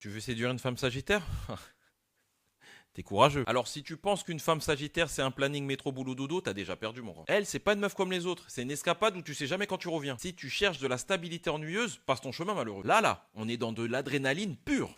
Tu veux séduire une femme sagittaire? T'es courageux. Alors si tu penses qu'une femme sagittaire c'est un planning métro boulot dodo, t'as déjà perdu mon grand. Elle, c'est pas une meuf comme les autres, c'est une escapade où tu sais jamais quand tu reviens. Si tu cherches de la stabilité ennuyeuse, passe ton chemin malheureux. Là, on est dans de l'adrénaline pure.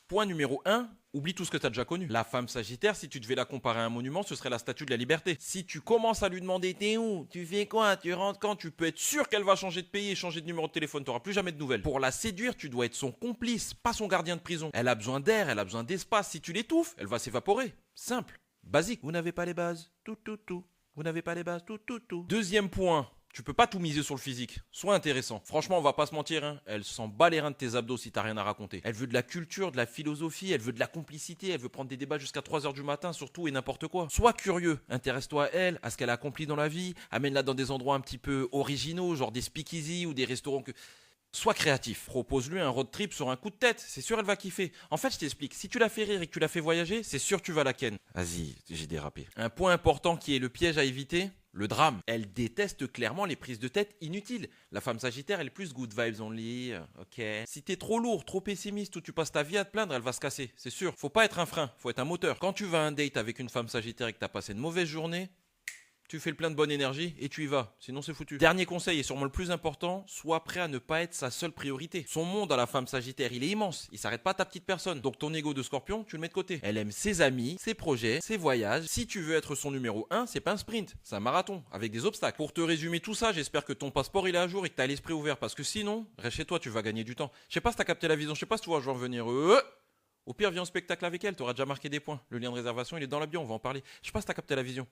Point numéro 1, oublie tout ce que tu as déjà connu. La femme sagittaire, si tu devais la comparer à un monument, ce serait la statue de la liberté. Si tu commences à lui demander t'es où, tu fais quoi, tu rentres quand, tu peux être sûr qu'elle va changer de pays et changer de numéro de téléphone, t'auras plus jamais de nouvelles. Pour la séduire, tu dois être son complice, pas son gardien de prison. Elle a besoin d'air, elle a besoin d'espace, si tu l'étouffes, elle va s'évaporer. Simple, basique. Vous n'avez pas les bases, tout. Vous n'avez pas les bases, tout. Deuxième point. Tu peux pas tout miser sur le physique. Sois intéressant. Franchement, on va pas se mentir, hein. Elle s'en bat les reins de tes abdos si t'as rien à raconter. Elle veut de la culture, de la philosophie, elle veut de la complicité, elle veut prendre des débats jusqu'à 3 h du matin, surtout et n'importe quoi. Sois curieux. Intéresse-toi à elle, à ce qu'elle a accompli dans la vie. Amène-la dans des endroits un petit peu originaux, genre des speakeasy ou des restaurants que... Sois créatif. Propose-lui un road trip sur un coup de tête. C'est sûr, elle va kiffer. En fait, je t'explique. Si tu la fais rire et que tu la fais voyager, c'est sûr, tu vas la ken. Vas-y, j'ai dérapé. Un point important qui est le piège à éviter, le drame. Elle déteste clairement les prises de tête inutiles. La femme sagittaire, elle est plus good vibes only. Ok. Si t'es trop lourd, trop pessimiste ou tu passes ta vie à te plaindre, elle va se casser. C'est sûr. Faut pas être un frein, faut être un moteur. Quand tu vas à un date avec une femme sagittaire et que t'as passé une mauvaise journée, tu fais le plein de bonne énergie et tu y vas, sinon c'est foutu. Dernier conseil et sûrement le plus important, sois prêt à ne pas être sa seule priorité. Son monde à la femme sagittaire, il est immense, il s'arrête pas à ta petite personne. Donc ton ego de scorpion, tu le mets de côté. Elle aime ses amis, ses projets, ses voyages. Si tu veux être son numéro 1, c'est pas un sprint, c'est un marathon, avec des obstacles. Pour te résumer tout ça, j'espère que ton passeport il est à jour et que t'as l'esprit ouvert, parce que sinon, reste chez toi, tu vas gagner du temps. Je sais pas si t'as capté la vision, je sais pas si tu vois, je vais en venir. Au pire, viens au spectacle avec elle, t'auras déjà marqué des points. Le lien de réservation, il est dans la bio, on va en parler. Je sais pas si t'as capté la vision.